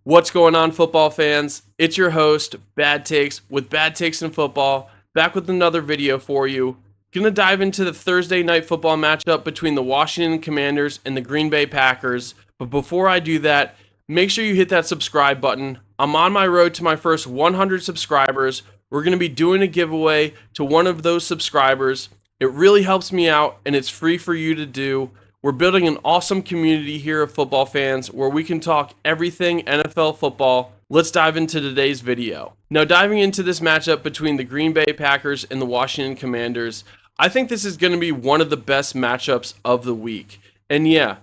What's going on, football fans? It's your host, Bad Takes, with Bad Takes in Football, back with another video for you. Gonna dive into the Thursday night football matchup between the Washington Commanders and the Green Bay Packers. But before I do that, make sure you hit that subscribe button. I'm on my road to my first 100 subscribers. We're gonna be doing a giveaway to one of those subscribers. It really helps me out, and it's free for you to do. We're building an awesome community here of football fans where we can talk everything NFL football. Let's dive into today's video. Now, diving into this matchup between the Green Bay Packers and the Washington Commanders, I think this is going to be one of the best matchups of the week. And yeah,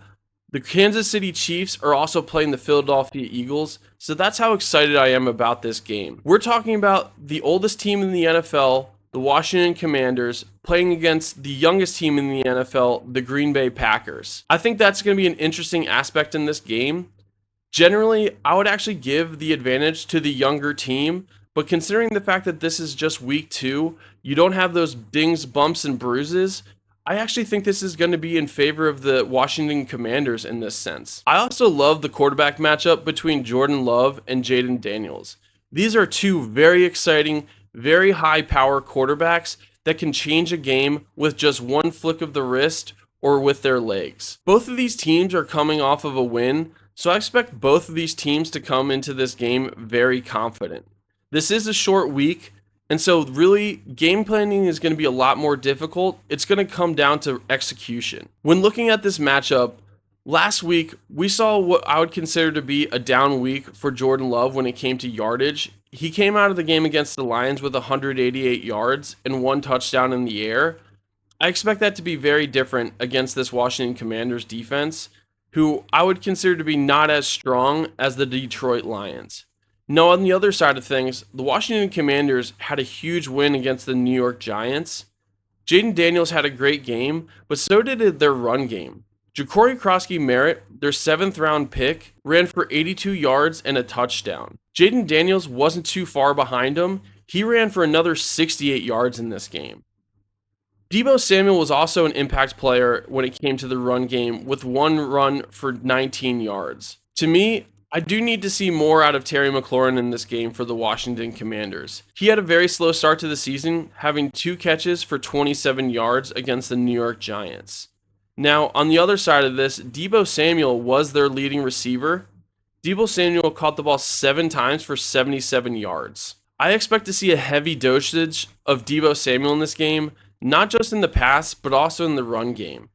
the Kansas City Chiefs are also playing the Philadelphia Eagles, so that's how excited I am about this game. We're talking about the oldest team in the NFL, the Washington Commanders, playing against the youngest team in the NFL, the Green Bay Packers. I think that's going to be an interesting aspect in this game. Generally, I would actually give the advantage to the younger team, but considering the fact that this is just week 2, you don't have those dings, bumps, and bruises, I actually think this is going to be in favor of the Washington Commanders in this sense. I also love the quarterback matchup between Jordan Love and Jaden Daniels. These are two very exciting, very high power quarterbacks that can change a game with just one flick of the wrist or with their legs. Both of these teams are coming off of a win, so I expect both of these teams to come into this game very confident. This is a short week, and so really game planning is going to be a lot more difficult. It's going to come down to execution. When looking at this matchup, last week we saw what I would consider to be a down week for Jordan Love when it came to yardage. He came out of the game against the Lions with 188 yards and 1 touchdown in the air. I expect that to be very different against this Washington Commanders defense, who I would consider to be not as strong as the Detroit Lions. Now, on the other side of things, the Washington Commanders had a huge win against the New York Giants. Jaden Daniels had a great game, but so did their run game. Ja'Cory Krosky-Merritt, their 7th round pick, ran for 82 yards and a touchdown. Jaden Daniels wasn't too far behind him. He ran for another 68 yards in this game. Deebo Samuel was also an impact player when it came to the run game with 1 run for 19 yards. To me, I do need to see more out of Terry McLaurin in this game for the Washington Commanders. He had a very slow start to the season, having 2 catches for 27 yards against the New York Giants. Now, on the other side of this, Deebo Samuel was their leading receiver. Deebo Samuel caught the ball 7 times for 77 yards. I expect to see a heavy dosage of Deebo Samuel in this game, not just in the pass, but also in the run game.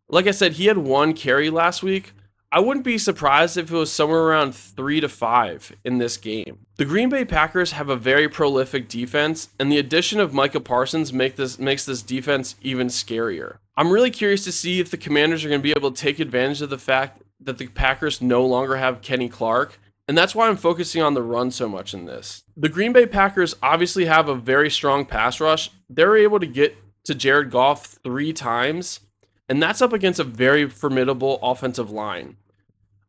Like I said, he had 1 carry last week. I wouldn't be surprised if it was somewhere around 3 to 5 in this game. The Green Bay Packers have a very prolific defense, and the addition of Micah Parsons makes this defense even scarier. I'm really curious to see if the Commanders are going to be able to take advantage of the fact that the Packers no longer have Kenny Clark, and that's why I'm focusing on the run so much in this. The Green Bay Packers obviously have a very strong pass rush. They're able to get to Jared Goff 3 times, and that's up against a very formidable offensive line.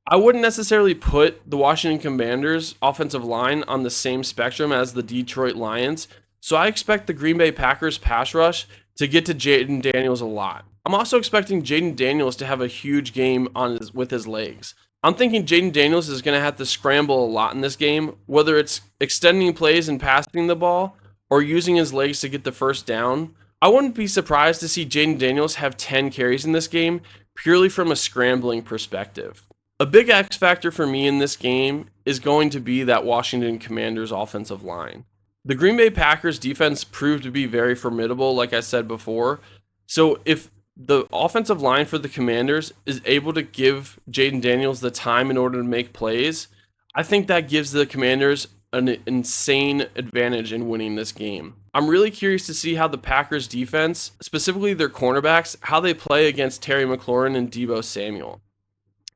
I wouldn't necessarily put the Washington Commanders offensive line on the same spectrum as the Detroit Lions, so I expect the Green Bay Packers pass rush to get to Jaden Daniels a lot. I'm also expecting Jaden Daniels to have a huge game with his legs. I'm thinking Jaden Daniels is going to have to scramble a lot in this game, whether it's extending plays and passing the ball or using his legs to get the first down. I wouldn't be surprised to see Jaden Daniels have 10 carries in this game purely from a scrambling perspective. A big X factor for me in this game is going to be that Washington Commanders offensive line. The Green Bay Packers defense proved to be very formidable, like I said before. So if the offensive line for the Commanders is able to give Jaden Daniels the time in order to make plays, I think that gives the Commanders an insane advantage in winning this game. I'm really curious to see how the Packers defense, specifically their cornerbacks, how they play against Terry McLaurin and Deebo Samuel.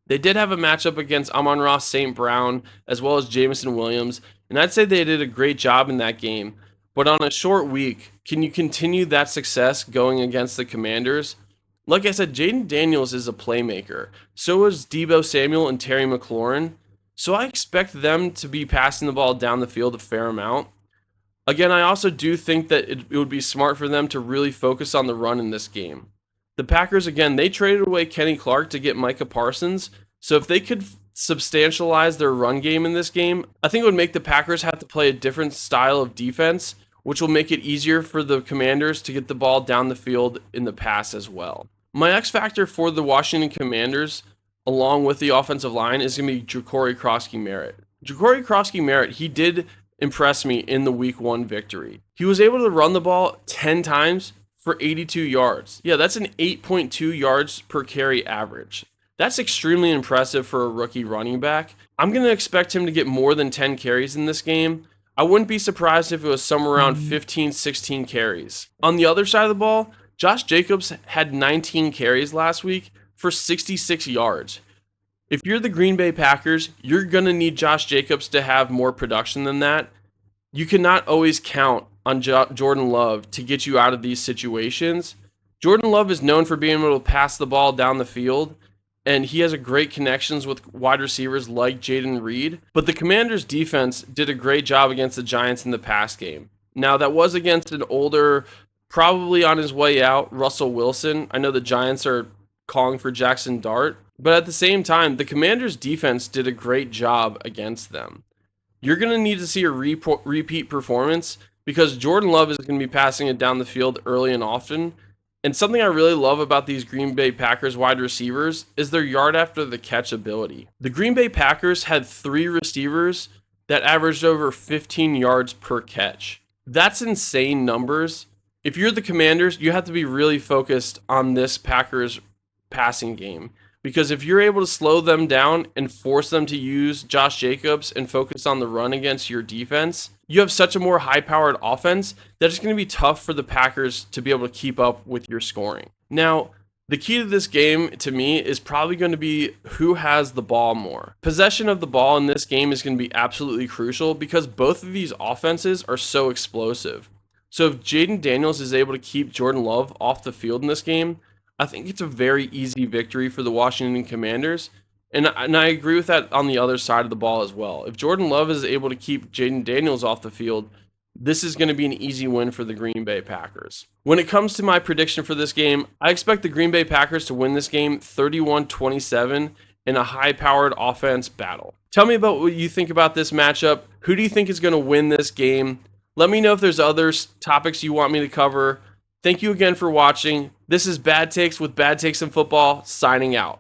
They did have a matchup against Amon-Ra St. Brown as well as Jameson Williams, and I'd say they did a great job in that game. But on a short week, can you continue that success going against the Commanders? Like I said, Jaden Daniels is a playmaker. So is Deebo Samuel and Terry McLaurin. So I expect them to be passing the ball down the field a fair amount. Again, I also do think that it would be smart for them to really focus on the run in this game. The Packers, again, they traded away Kenny Clark to get Micah Parsons. So if they could substantialize their run game in this game, I think it would make the Packers have to play a different style of defense, which will make it easier for the Commanders to get the ball down the field in the pass as well. My X factor for the Washington Commanders, along with the offensive line, is going to be Ja'Cory Krosky-Merritt. Ja'Cory Krosky-Merritt, he did impress me in the Week 1 victory. He was able to run the ball 10 times for 82 yards. Yeah, that's an 8.2 yards per carry average. That's extremely impressive for a rookie running back. I'm going to expect him to get more than 10 carries in this game. I wouldn't be surprised if it was somewhere around 15, 16 carries. On the other side of the ball, Josh Jacobs had 19 carries last week for 66 yards. If you're the Green Bay Packers, you're going to need Josh Jacobs to have more production than that. You cannot always count on Jordan Love to get you out of these situations. Jordan Love is known for being able to pass the ball down the field, and he has a great connections with wide receivers like Jaden Reed. But the Commanders' defense did a great job against the Giants in the pass game. Now, that was against an older, probably on his way out, Russell Wilson. I know the Giants are calling for Jackson Dart, but at the same time, the Commanders' defense did a great job against them. You're going to need to see a repeat performance because Jordan Love is going to be passing it down the field early and often. And something I really love about these Green Bay Packers wide receivers is their yard after the catch ability. The Green Bay Packers had 3 receivers that averaged over 15 yards per catch. That's insane numbers. If you're the Commanders, you have to be really focused on this Packers passing game. Because if you're able to slow them down and force them to use Josh Jacobs and focus on the run against your defense, you have such a more high-powered offense that it's going to be tough for the Packers to be able to keep up with your scoring. Now, the key to this game, to me, is probably going to be who has the ball more. Possession of the ball in this game is going to be absolutely crucial because both of these offenses are so explosive. So if Jaden Daniels is able to keep Jordan Love off the field in this game, I think it's a very easy victory for the Washington Commanders. And I agree with that on the other side of the ball as well. If Jordan Love is able to keep Jaden Daniels off the field, this is going to be an easy win for the Green Bay Packers. When it comes to my prediction for this game, I expect the Green Bay Packers to win this game 31-27 in a high-powered offense battle. Tell me about what you think about this matchup. Who do you think is going to win this game? Let me know if there's other topics you want me to cover. Thank you again for watching. This is Bad Takes with Bad Takes in Football, signing out.